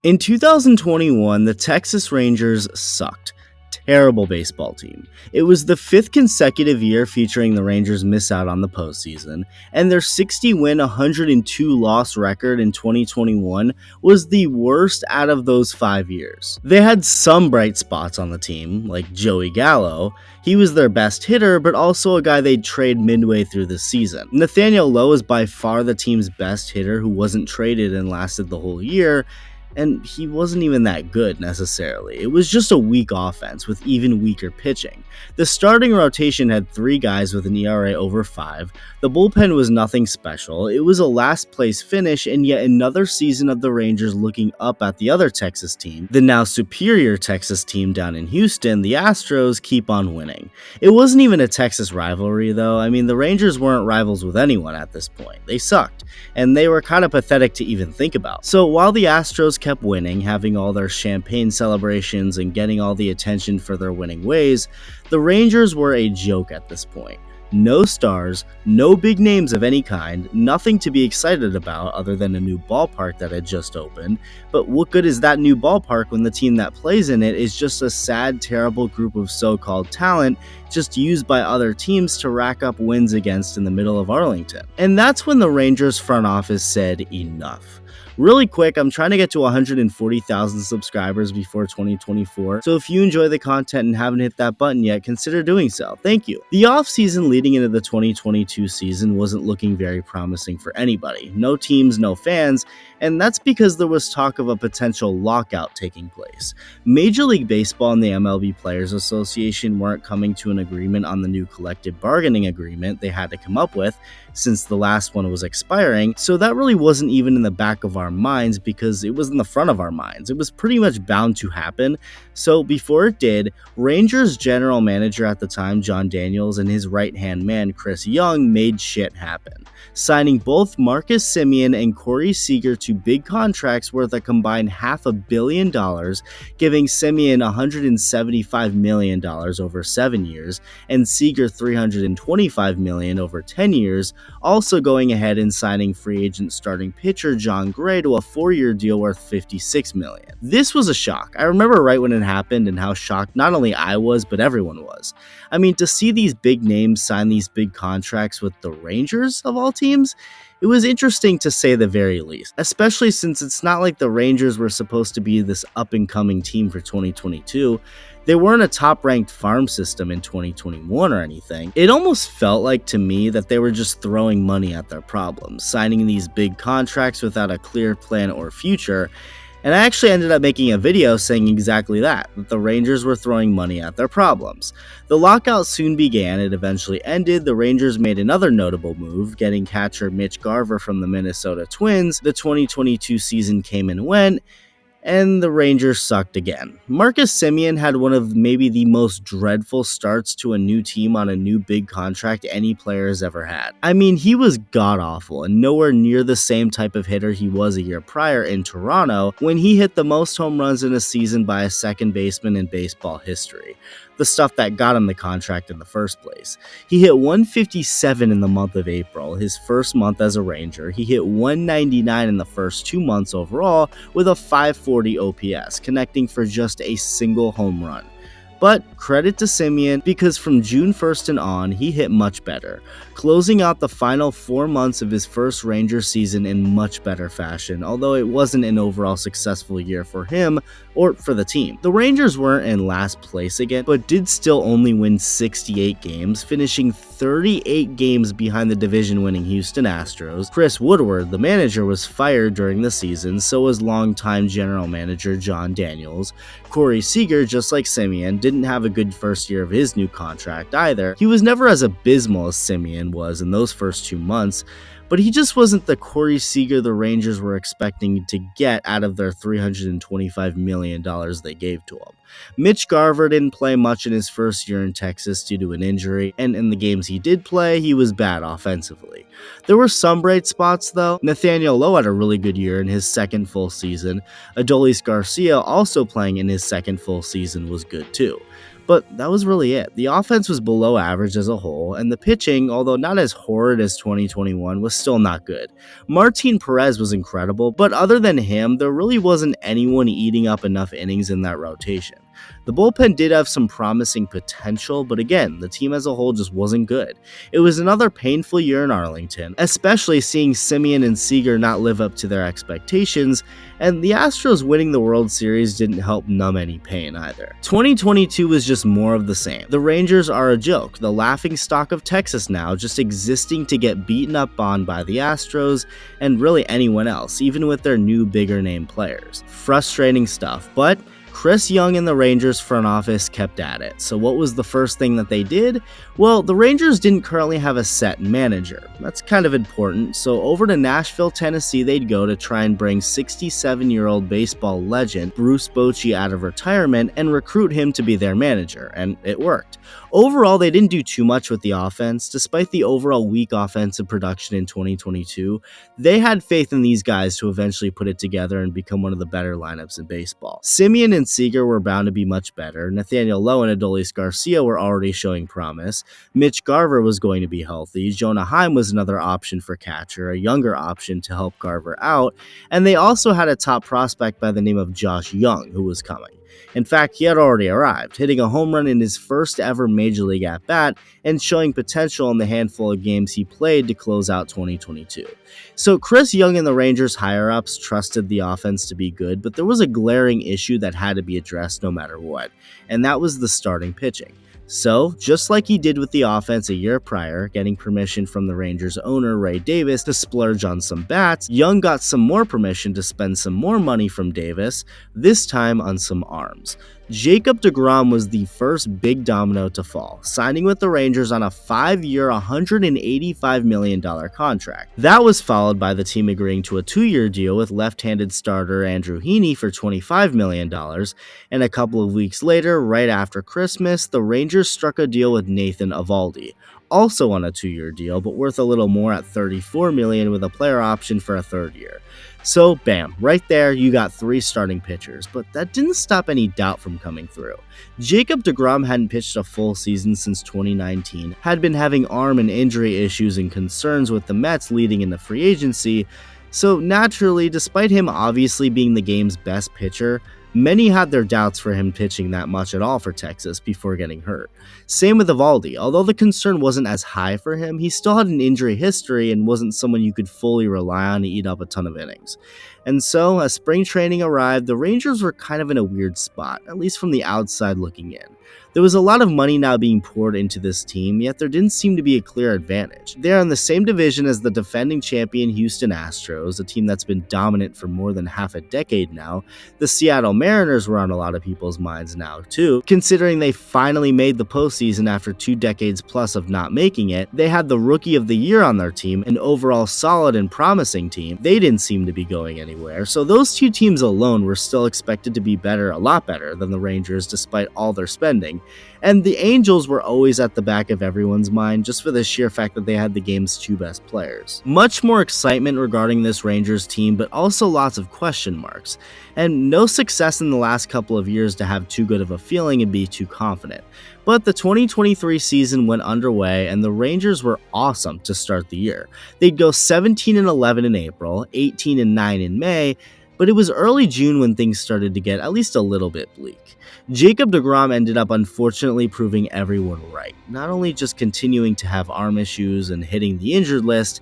In 2021, the Texas Rangers sucked. Terrible baseball team. It was the fifth consecutive year featuring the Rangers miss out on the postseason, and their 60-win, 102-loss record in 2021 was the worst out of those 5 years. They had some bright spots on the team, like Joey Gallo. He was their best hitter, but also a guy they'd trade midway through the season. Nathaniel Lowe is by far the team's best hitter who wasn't traded and lasted the whole year, and he wasn't even that good necessarily. It was just a weak offense with even weaker pitching. The starting rotation had 3 guys with an ERA over 5. The bullpen was nothing special. It was a last place finish, and yet another season of the Rangers looking up at the other Texas team. The now superior Texas team down in Houston, the Astros, keep on winning. It wasn't even a Texas rivalry though. I mean, the Rangers weren't rivals with anyone at this point. They sucked, and they were kind of pathetic to even think about. So while the Astros kept winning, having all their champagne celebrations and getting all the attention for their winning ways, the Rangers were a joke at this point. No stars, no big names of any kind, nothing to be excited about other than a new ballpark that had just opened. But what good is that new ballpark when the team that plays in it is just a sad, terrible group of so-called talent just used by other teams to rack up wins against in the middle of Arlington? And that's when the Rangers front office said enough. Really quick, I'm trying to get to 140,000 subscribers before 2024, so if you enjoy the content and haven't hit that button yet, consider doing so. Thank you. The offseason leading into the 2022 season wasn't looking very promising for anybody. No teams, no fans, and that's because there was talk of a potential lockout taking place. Major League Baseball and the MLB Players Association weren't coming to an agreement on the new collective bargaining agreement they had to come up with, since the last one was expiring, so that really wasn't even in the back of our minds because it was in the front of our minds. It was pretty much bound to happen. So before it did, Rangers general manager at the time, John Daniels, and his right-hand man, Chris Young, made shit happen, signing both Marcus Semien and Corey Seager to big contracts worth a combined $500 million, giving Semien $175 million over 7 years, and Seager $325 million over 10 years, also going ahead and signing free agent starting pitcher John Gray to a 4-year deal worth $56 million. This was a shock. I remember right when it happened and how shocked not only I was, but everyone was. I mean, to see these big names sign these big contracts with the Rangers of all teams, it was interesting to say the very least, especially since it's not like the Rangers were supposed to be this up-and-coming team for 2022. They weren't a top-ranked farm system in 2021 or anything. It almost felt like to me that they were just throwing money at their problems, signing these big contracts without a clear plan or future. And I actually ended up making a video saying exactly that the Rangers were throwing money at their problems. The lockout soon began, it eventually ended. The Rangers made another notable move, getting catcher Mitch Garver from the Minnesota Twins. The 2022 season came and went, and the Rangers sucked again. Marcus Semien had one of maybe the most dreadful starts to a new team on a new big contract any player has ever had. I mean, he was god-awful and nowhere near the same type of hitter he was a year prior in Toronto when he hit the most home runs in a season by a second baseman in baseball history. The stuff that got him the contract in the first place. He hit 157 in the month of April, his first month as a Ranger. He hit 199 in the first 2 months overall with a 540 OPS, connecting for just a single home run. But credit to Semien, because from June 1st and on, he hit much better, closing out the final 4 months of his first Ranger season in much better fashion, although it wasn't an overall successful year for him or for the team. The Rangers weren't in last place again, but did still only win 68 games, finishing 38 games behind the division-winning Houston Astros. Chris Woodward, the manager, was fired during the season, so was longtime general manager John Daniels. Corey Seager, just like Semien, didn't have a good first year of his new contract either. He was never as abysmal as Semien was in those first 2 months, but he just wasn't the Corey Seager the Rangers were expecting to get out of their $325 million they gave to him. Mitch Garver didn't play much in his first year in Texas due to an injury, and in the games he did play, he was bad offensively. There were some bright spots though. Nathaniel Lowe had a really good year in his second full season. Adolis Garcia, also playing in his second full season, was good too. But that was really it. The offense was below average as a whole, and the pitching, although not as horrid as 2021, was still not good. Martin Perez was incredible, but other than him, there really wasn't anyone eating up enough innings in that rotation. The bullpen did have some promising potential, but again, the team as a whole just wasn't good. It was another painful year in Arlington, especially seeing Simeon and Seager not live up to their expectations, and the Astros winning the World Series didn't help numb any pain either. 2022 was just more of the same. The Rangers are a joke, the laughingstock of Texas now, just existing to get beaten up on by the Astros and really anyone else, even with their new bigger name players. Frustrating stuff, but Chris Young and the Rangers front office kept at it. So what was the first thing that they did? Well, the Rangers didn't currently have a set manager. That's kind of important. So over to Nashville, Tennessee, they'd go to try and bring 67-year-old baseball legend Bruce Bochy out of retirement and recruit him to be their manager, and it worked. Overall, they didn't do too much with the offense. Despite the overall weak offensive production in 2022, they had faith in these guys to eventually put it together and become one of the better lineups in baseball. Simeon and Seager were bound to be much better. Nathaniel Lowe and Adolis Garcia were already showing promise. Mitch Garver was going to be healthy. Jonah Heim was another option for catcher, a younger option to help Garver out. And they also had a top prospect by the name of Josh Young, who was coming. In fact, he had already arrived, hitting a home run in his first ever Major League at-bat and showing potential in the handful of games he played to close out 2022. So Chris Young and the Rangers higher-ups trusted the offense to be good, but there was a glaring issue that had to be addressed no matter what, and that was the starting pitching. So, just like he did with the offense a year prior, getting permission from the Rangers owner Ray Davis to splurge on some bats, Young got some more permission to spend some more money from Davis, this time on some arms. Jacob deGrom was the first big domino to fall, signing with the Rangers on a 5-year, $185 million contract. That was followed by the team agreeing to a 2-year deal with left-handed starter Andrew Heaney for $25 million, and a couple of weeks later, right after Christmas, the Rangers struck a deal with Nathan Eovaldi, also on a 2-year deal, but worth a little more at $34 million with a player option for a 3rd year. So bam, right there you got 3 starting pitchers, but that didn't stop any doubt from coming through. Jacob deGrom hadn't pitched a full season since 2019, had been having arm and injury issues and concerns with the Mets leading into free agency, so naturally, despite him obviously being the game's best pitcher, many had their doubts for him pitching that much at all for Texas before getting hurt. Same with Eovaldi. Although the concern wasn't as high for him, he still had an injury history and wasn't someone you could fully rely on to eat up a ton of innings. And so, as spring training arrived, the Rangers were kind of in a weird spot, at least from the outside looking in. There was a lot of money now being poured into this team, yet there didn't seem to be a clear advantage. They're in the same division as the defending champion Houston Astros, a team that's been dominant for more than half a decade now. The Seattle Mariners were on a lot of people's minds now too, considering they finally made the postseason after 2 decades plus of not making it. They had the Rookie of the Year on their team, an overall solid and promising team. They didn't seem to be going anywhere, so those 2 teams alone were still expected to be better, a lot better than the Rangers despite all their spending. And the Angels were always at the back of everyone's mind just for the sheer fact that they had the game's 2 best players. Much more excitement regarding this Rangers team, but also lots of question marks. And no success in the last couple of years to have too good of a feeling and be too confident. But the 2023 season went underway and the Rangers were awesome to start the year. They'd go 17-11 in April, 18-9 in May, but it was early June when things started to get at least a little bit bleak. Jacob deGrom ended up unfortunately proving everyone right, not only just continuing to have arm issues and hitting the injured list,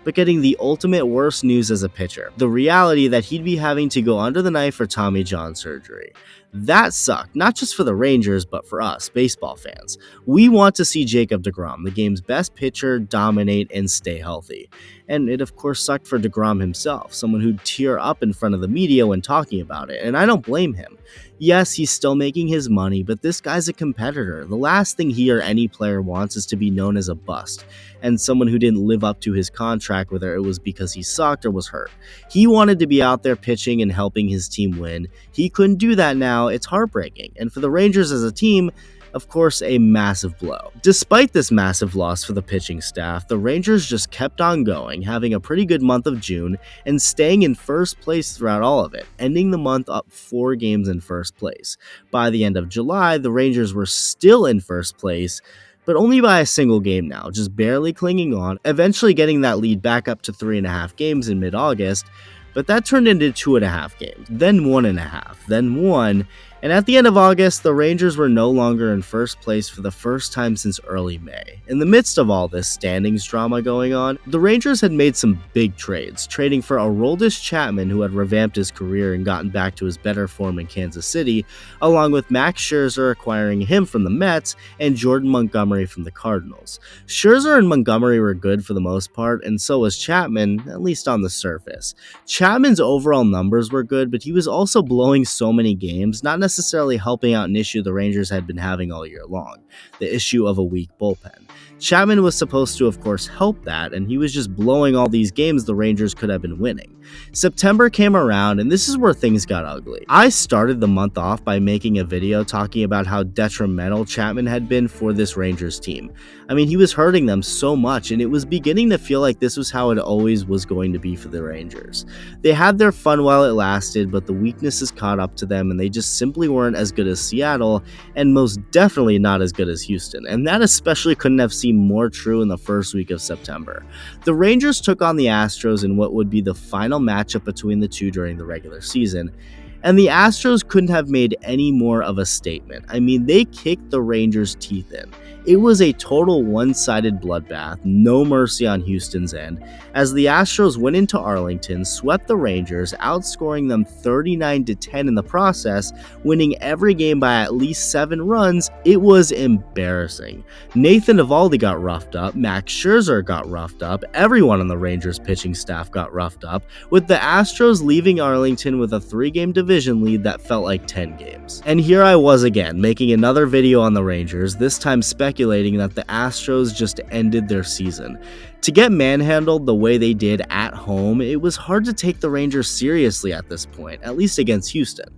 but getting the ultimate worst news as a pitcher, the reality that he'd be having to go under the knife for Tommy John surgery. That sucked, not just for the Rangers, but for us, baseball fans. We want to see Jacob deGrom, the game's best pitcher, dominate and stay healthy. And it of course sucked for deGrom himself, someone who'd tear up in front of the media when talking about it, and I don't blame him. Yes, he's still making his money, but this guy's a competitor. The last thing he or any player wants is to be known as a bust, and someone who didn't live up to his contract, whether it was because he sucked or was hurt. He wanted to be out there pitching and helping his team win. He couldn't do that now. It's heartbreaking. And for the Rangers as a team, Of course, a massive blow. Despite this massive loss for the pitching staff, the Rangers just kept on going, having a pretty good month of June and staying in first place throughout all of it, ending the month up 4 games in first place. By the end of July, the Rangers were still in first place, but only by a single game now, just barely clinging on, eventually getting that lead back up to 3.5 games in mid-August, but that turned into 2.5 games, then 1.5, then 1, and at the end of August, the Rangers were no longer in first place for the first time since early May. In the midst of all this standings drama going on, the Rangers had made some big trades, trading for Aroldis Chapman, who had revamped his career and gotten back to his better form in Kansas City, along with Max Scherzer acquiring him from the Mets and Jordan Montgomery from the Cardinals. Scherzer and Montgomery were good for the most part, and so was Chapman, at least on the surface. Chapman's overall numbers were good, but he was also blowing so many games, not necessarily helping out an issue the Rangers had been having all year long, the issue of a weak bullpen. Chapman was supposed to, of course, help that, and he was just blowing all these games the Rangers could have been winning. September came around, and this is where things got ugly. I started the month off by making a video talking about how detrimental Chapman had been for this Rangers team. I mean, he was hurting them so much, and it was beginning to feel like this was how it always was going to be for the Rangers. They had their fun while it lasted, but the weaknesses caught up to them, and they just simply weren't as good as Seattle, and most definitely not as good as Houston, and that especially couldn't have seemed more true in the first week of September. The Rangers took on the Astros in what would be the final matchup between the two during the regular season, and the Astros couldn't have made any more of a statement. I mean, they kicked the Rangers' teeth in. It was a total one-sided bloodbath, no mercy on Houston's end, as the Astros went into Arlington, swept the Rangers, outscoring them 39-10 in the process, winning every game by at least 7 runs. It was embarrassing. Nathan Eovaldi got roughed up, Max Scherzer got roughed up, everyone on the Rangers pitching staff got roughed up, with the Astros leaving Arlington with a 3-game division lead that felt like 10 games. And here I was again, making another video on the Rangers, this time speculating that the Astros just ended their season. To get manhandled the way they did at home, it was hard to take the Rangers seriously at this point, at least against Houston.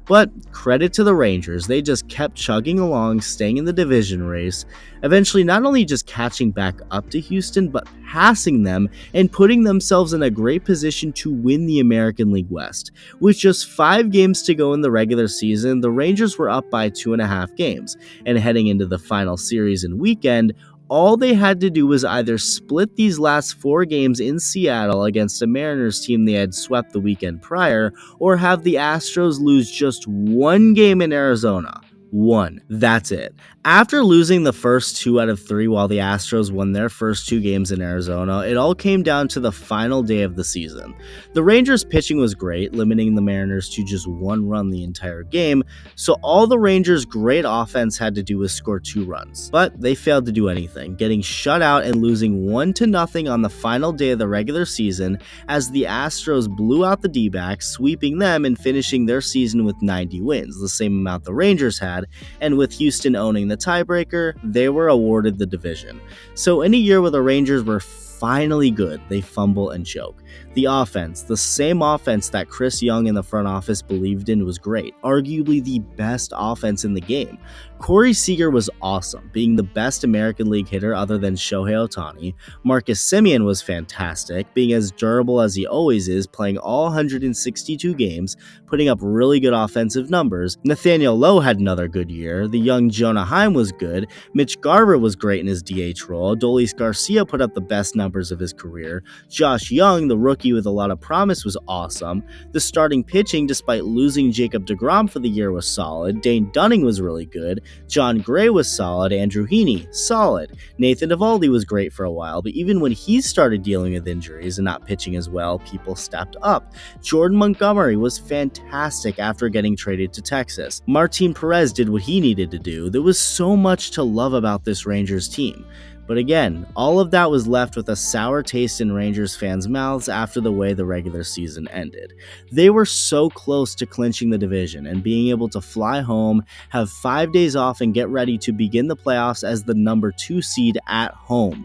But credit to the Rangers, they just kept chugging along, staying in the division race, eventually not only just catching back up to Houston, but passing them and putting themselves in a great position to win the American League West. With just 5 games to go in the regular season, the Rangers were up by 2.5 games, and heading into the final series and weekend, all they had to do was either split these last 4 games in Seattle against a Mariners team they had swept the weekend prior, or have the Astros lose just 1 game in Arizona. 1. That's it. After losing the first 2 out of 3 while the Astros won their first 2 games in Arizona, it all came down to the final day of the season. The Rangers' pitching was great, limiting the Mariners to just 1 run the entire game, so all the Rangers' great offense had to do was score 2 runs. But they failed to do anything, getting shut out and losing 1-0 on the final day of the regular season as the Astros blew out the D-backs, sweeping them and finishing their season with 90 wins, the same amount the Rangers had, and with Houston owning the tiebreaker, they were awarded the division. So in a year where the Rangers were finally good, they fumble and choke. The offense, the same offense that Chris Young in the front office believed in, was great, arguably the best offense in the game. Corey Seager was awesome, being the best American League hitter other than Shohei Ohtani. Marcus Semien was fantastic, being as durable as he always is, playing all 162 games, putting up really good offensive numbers. Nathaniel Lowe had another good year. The young Jonah Heim was good. Mitch Garver was great in his DH role. Adolis Garcia put up the best numbers of his career. Josh Young, the rookie with a lot of promise, was awesome. The starting pitching, despite losing Jacob deGrom for the year, was solid. Dane Dunning was really good. John Gray was solid. Andrew Heaney, solid. Nathan Eovaldi was great for a while, but even when he started dealing with injuries and not pitching as well, people stepped up. Jordan Montgomery was fantastic after getting traded to Texas. Martin Perez did what he needed to do. There was so much to love about this Rangers team. But again, all of that was left with a sour taste in Rangers fans' mouths after the way the regular season ended. They were so close to clinching the division and being able to fly home, have 5 days off, and get ready to begin the playoffs as the number 2 seed at home.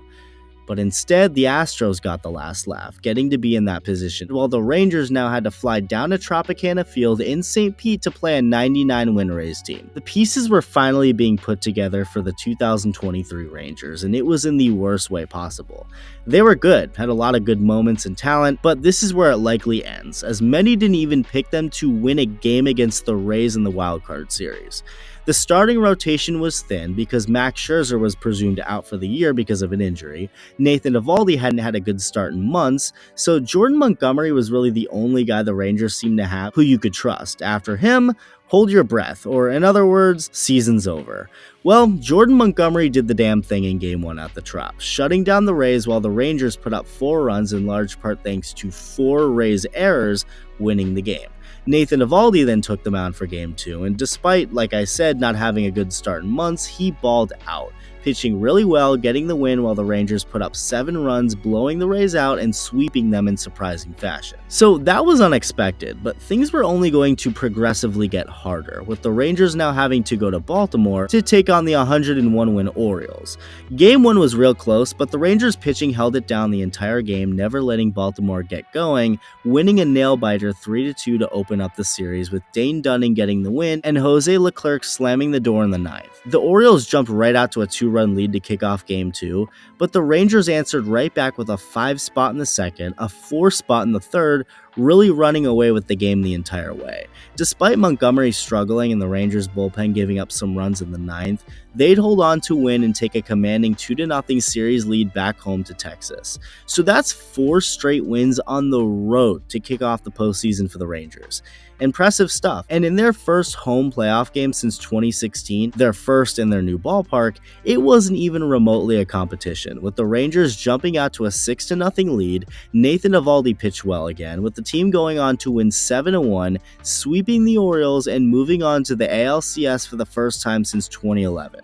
but instead the Astros got the last laugh, getting to be in that position, while the Rangers now had to fly down to Tropicana Field in St. Pete to play a 99-win Rays team. The pieces were finally being put together for the 2023 Rangers, and it was in the worst way possible. They were good, had a lot of good moments and talent, but this is where it likely ends, as many didn't even pick them to win a game against the Rays in the wildcard series. The starting rotation was thin because Max Scherzer was presumed out for the year because of an injury. Nathan Eovaldi hadn't had a good start in months, so Jordan Montgomery was really the only guy the Rangers seemed to have who you could trust. After him, hold your breath, or in other words, season's over. Well, Jordan Montgomery did the damn thing in Game 1 at the Trop, shutting down the Rays while the Rangers put up 4 runs in large part thanks to 4 Rays errors, winning the game. Nathan Eovaldi then took the mound for Game 2, and despite, like I said, not having a good start in months, he balled out, pitching really well, getting the win while the Rangers put up 7 runs, blowing the Rays out and sweeping them in surprising fashion. So that was unexpected, but things were only going to progressively get harder, with the Rangers now having to go to Baltimore to take on the 101-win Orioles. Game 1 was real close, but the Rangers pitching held it down the entire game, never letting Baltimore get going, winning a nail-biter 3-2 to open up the series, with Dane Dunning getting the win and Jose Leclerc slamming the door in the 9th. The Orioles jumped right out to a 2-run lead to kick off Game 2, but the Rangers answered right back with a 5 spot in the second, a 4 spot in the third, really running away with the game the entire way. Despite Montgomery struggling and the Rangers bullpen giving up some runs in the 9th, they'd hold on to win and take a commanding 2-0 series lead back home to Texas. So that's 4 straight wins on the road to kick off the postseason for the Rangers. Impressive stuff. And in their first home playoff game since 2016, their first in their new ballpark, it wasn't even remotely a competition, with the Rangers jumping out to a 6-0 lead. Nathan Eovaldi pitched well again, with the team going on to win 7-1, sweeping the Orioles and moving on to the ALCS for the first time since 2011.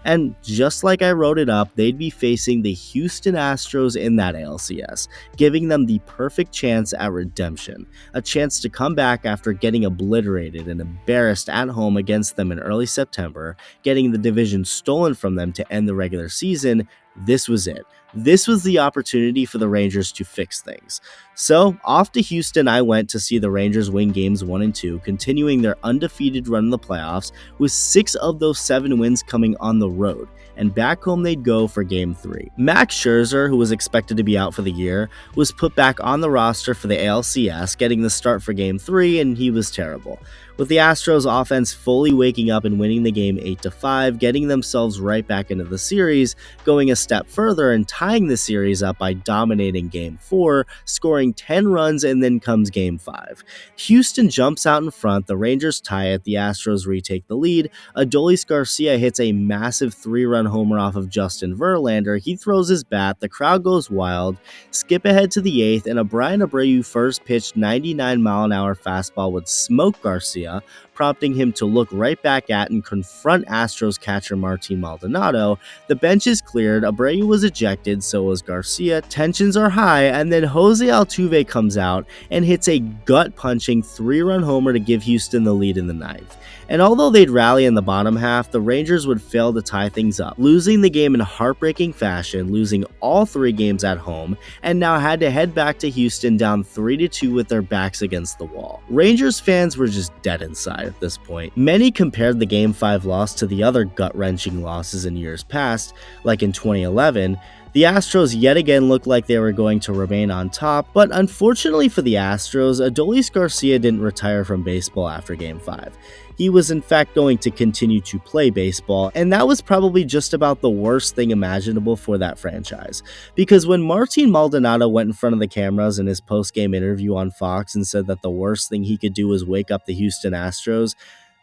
And just like I wrote it up, they'd be facing the Houston Astros in that ALCS, giving them the perfect chance at redemption, a chance to come back after getting obliterated and embarrassed at home against them in early September, getting the division stolen from them to end the regular season. This was it. This was the opportunity for the Rangers to fix things. So, off to Houston I went to see the Rangers win games 1 and 2, continuing their undefeated run in the playoffs, with 6 of those 7 wins coming on the road, and back home they'd go for Game 3. Max Scherzer, who was expected to be out for the year, was put back on the roster for the ALCS, getting the start for Game 3, and he was terrible, with the Astros offense fully waking up and winning the game 8-5, getting themselves right back into the series, going a step further and tying the series up by dominating Game 4, scoring 10 runs, and then comes Game 5. Houston jumps out in front, the Rangers tie it, the Astros retake the lead. Adolis Garcia hits a massive 3-run homer off of Justin Verlander. He throws his bat, the crowd goes wild. Skip ahead to the 8th, and a Brian Abreu first pitched 99-mile-an-hour fastball would smoke Garcia, prompting him to look right back at and confront Astros catcher Martin Maldonado. The bench is cleared, Abreu was ejected, so was Garcia. Tensions are high, and then Jose Altuve comes out and hits a gut-punching 3-run homer to give Houston the lead in the 9th. And although they'd rally in the bottom half, the Rangers would fail to tie things up, losing the game in heartbreaking fashion, losing all 3 games at home, and now had to head back to Houston down 3-2 with their backs against the wall. Rangers fans were just dead inside at this point. Many compared the Game 5 loss to the other gut-wrenching losses in years past, like in 2011. The Astros yet again looked like they were going to remain on top, but unfortunately for the Astros, Adolis Garcia didn't retire from baseball after Game 5. He was in fact going to continue to play baseball, and that was probably just about the worst thing imaginable for that franchise. Because when Martin Maldonado went in front of the cameras in his post-game interview on Fox and said that the worst thing he could do was wake up the Houston Astros,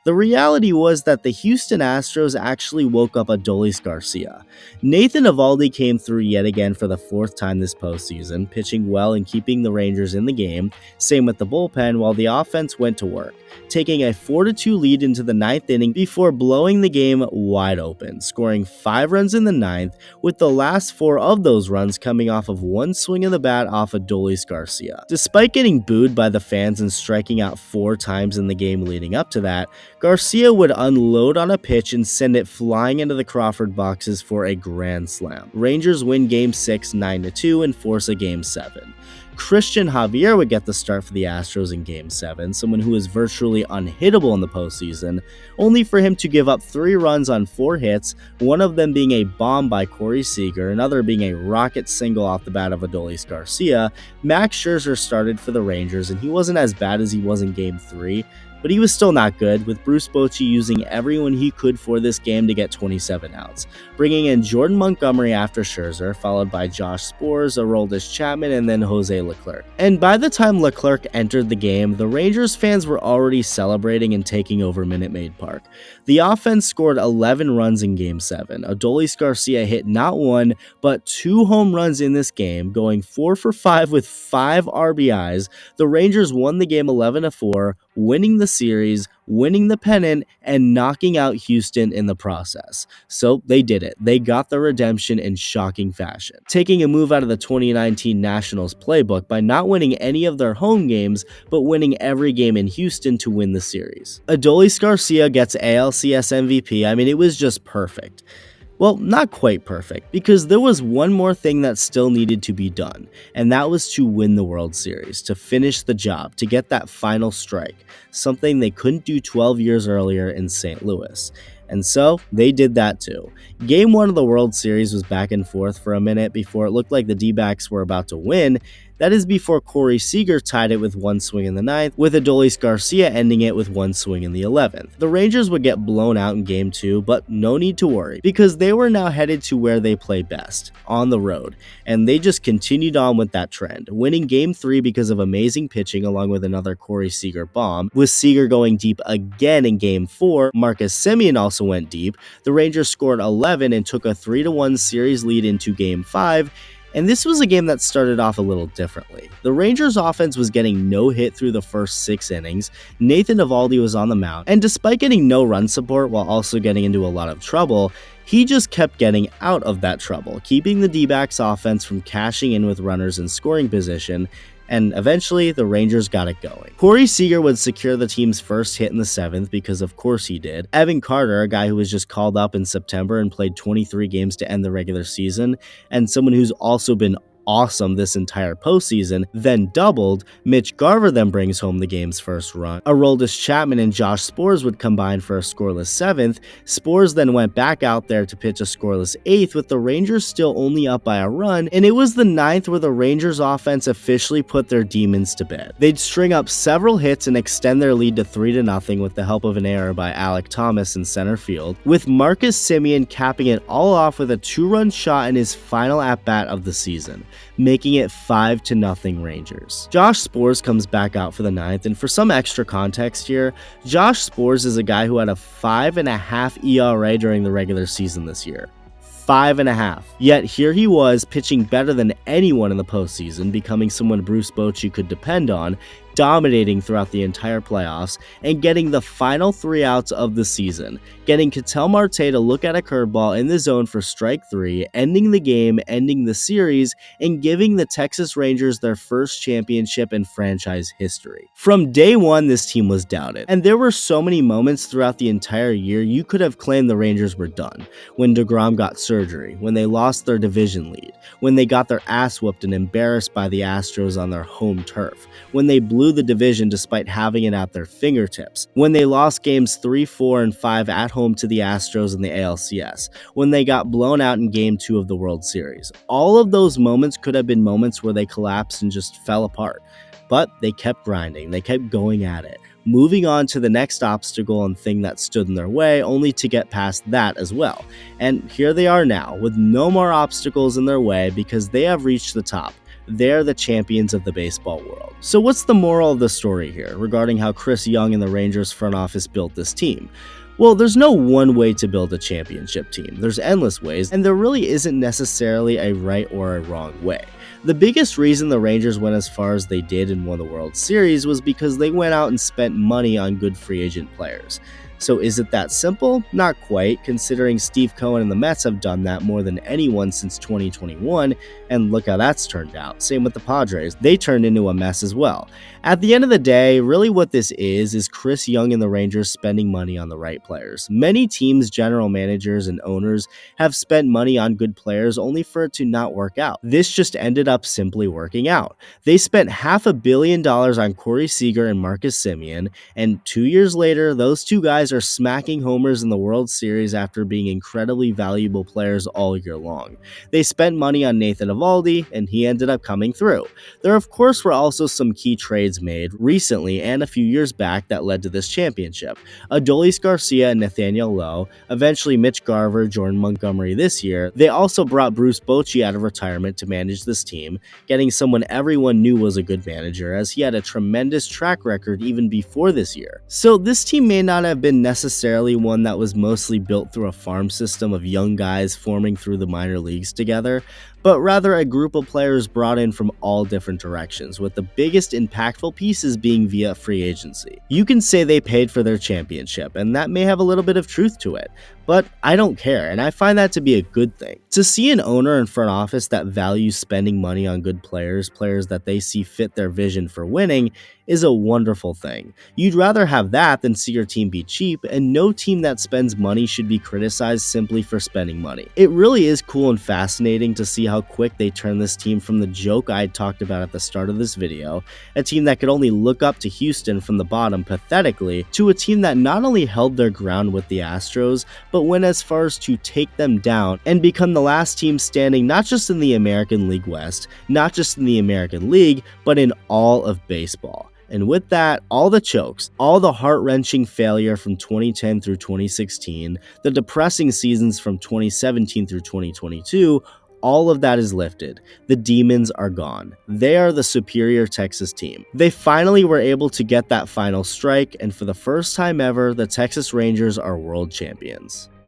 the reality was that the Houston Astros actually woke up Adolis Garcia. Nathan Eovaldi came through yet again for the 4th time this postseason, pitching well and keeping the Rangers in the game, same with the bullpen, while the offense went to work, taking a 4-2 lead into the 9th inning before blowing the game wide open, scoring 5 runs in the 9th, with the last 4 of those runs coming off of one swing of the bat off Adolis Garcia. Despite getting booed by the fans and striking out 4 times in the game leading up to that, Garcia would unload on a pitch and send it flying into the Crawford boxes for a grand slam. Rangers win Game 6 9-2 and force a Game 7. Christian Javier would get the start for the Astros in Game 7, someone who is virtually unhittable in the postseason, only for him to give up 3 runs on 4 hits, one of them being a bomb by Corey Seager, another being a rocket single off the bat of Adolis Garcia. Max Scherzer started for the Rangers, and he wasn't as bad as he was in Game 3, but he was still not good, with Bruce Bochy using everyone he could for this game to get 27 outs, bringing in Jordan Montgomery after Scherzer, followed by Josh Sborz, Aroldis Chapman, and then Jose Leclerc. And by the time Leclerc entered the game, the Rangers fans were already celebrating and taking over Minute Maid Park. The offense scored 11 runs in Game 7. Adolis Garcia hit not 1, but 2 home runs in this game, going 4 for 5 with 5 RBIs. The Rangers won the game 11-4, winning the series, winning the pennant, and knocking out Houston in the process. So they did it. They got the redemption in shocking fashion, taking a move out of the 2019 Nationals playbook by not winning any of their home games, but winning every game in Houston to win the series. Adolis Garcia gets ALCS MVP. I mean, it was just perfect. Well, not quite perfect, because there was one more thing that still needed to be done, and that was to win the World Series, to finish the job, to get that final strike, something they couldn't do 12 years earlier in St. Louis. And so, they did that too. Game 1 of the World Series was back and forth for a minute before it looked like the D-backs were about to win. That is before Corey Seager tied it with 1 swing in the 9th, with Adolis Garcia ending it with 1 swing in the 11th. The Rangers would get blown out in Game 2, but no need to worry, because they were now headed to where they play best, on the road, and they just continued on with that trend, winning Game 3 because of amazing pitching along with another Corey Seager bomb, with Seager going deep again in Game 4. Marcus Semien also went deep. The Rangers scored 11 and took a 3-1 series lead into Game 5, and this was a game that started off a little differently. The Rangers offense was getting no hit through the first 6 innings, Nathan Eovaldi was on the mound, and despite getting no run support while also getting into a lot of trouble, he just kept getting out of that trouble, keeping the D-backs offense from cashing in with runners in scoring position, and eventually the Rangers got it going. Corey Seager would secure the team's first hit in the 7th, because of course he did. Evan Carter, a guy who was just called up in September and played 23 games to end the regular season, and someone who's also been awesome this entire postseason, then doubled. Mitch Garver then brings home the game's first run. Aroldis Chapman and Josh Sborz would combine for a scoreless 7th. Sborz then went back out there to pitch a scoreless 8th, with the Rangers still only up by a run, and it was the 9th where the Rangers offense officially put their demons to bed. They'd string up several hits and extend their lead to 3-0 with the help of an error by Alek Thomas in center field, with Marcus Semien capping it all off with a 2-run shot in his final at-bat of the season, making it 5-0 Rangers. Josh Sborz comes back out for the 9th, and for some extra context here, Josh Sborz is a guy who had a 5.5 ERA during the regular season this year. 5.5. Yet here he was pitching better than anyone in the postseason, becoming someone Bruce Bochy could depend on, dominating throughout the entire playoffs, and getting the final 3 outs of the season, getting Ketel Marte to look at a curveball in the zone for strike 3, ending the game, ending the series, and giving the Texas Rangers their first championship in franchise history. From day one, this team was doubted, and there were so many moments throughout the entire year you could have claimed the Rangers were done. When DeGrom got surgery, when they lost their division lead, when they got their ass whooped and embarrassed by the Astros on their home turf, when they blew the division despite having it at their fingertips, when they lost games 3, 4, and 5 at home to the Astros in the ALCS, when they got blown out in Game 2 of the World Series. All of those moments could have been moments where they collapsed and just fell apart, but they kept grinding, they kept going at it, moving on to the next obstacle and thing that stood in their way, only to get past that as well. And here they are now, with no more obstacles in their way, because they have reached the top. They're the champions of the baseball world. So what's the moral of the story here regarding how Chris Young and the Rangers front office built this team? Well, there's no one way to build a championship team. There's endless ways, and there really isn't necessarily a right or a wrong way. The biggest reason the Rangers went as far as they did and won the World Series was because they went out and spent money on good free agent players. So is it that simple? Not quite, considering Steve Cohen and the Mets have done that more than anyone since 2021, and look how that's turned out. Same with the Padres. They turned into a mess as well. At the end of the day, really what this is Chris Young and the Rangers spending money on the right players. Many teams, general managers, and owners have spent money on good players only for it to not work out. This just ended up simply working out. They spent $500 million on Corey Seager and Marcus Semien, and 2 years later, those two guys are smacking homers in the World Series after being incredibly valuable players all year long. They spent money on Nathan Eovaldi, and he ended up coming through. There, of course, were also some key trades made recently and a few years back that led to this championship. Adolis Garcia and Nathaniel Lowe, eventually Mitch Garver, Jordan Montgomery this year. They also brought Bruce Bochy out of retirement to manage this team, getting someone everyone knew was a good manager as he had a tremendous track record even before this year. So this team may not have been necessarily one that was mostly built through a farm system of young guys forming through the minor leagues together, but rather a group of players brought in from all different directions, with the biggest impactful pieces being via free agency. You can say they paid for their championship, and that may have a little bit of truth to it, but I don't care, and I find that to be a good thing. To see an owner and front office that values spending money on good players that they see fit their vision for winning, is a wonderful thing. You'd rather have that than see your team be cheap, and no team that spends money should be criticized simply for spending money. It really is cool and fascinating to see how quick they turned this team from the joke I talked about at the start of this video, a team that could only look up to Houston from the bottom pathetically, to a team that not only held their ground with the Astros, but went as far as to take them down and become the last team standing not just in the American League West, not just in the American League, but in all of baseball. And with that, all the chokes, all the heart-wrenching failure from 2010 through 2016, the depressing seasons from 2017 through 2022, all of that is lifted. The demons are gone. They are the superior Texas team. They finally were able to get that final strike, and for the first time ever, the Texas Rangers are world champions.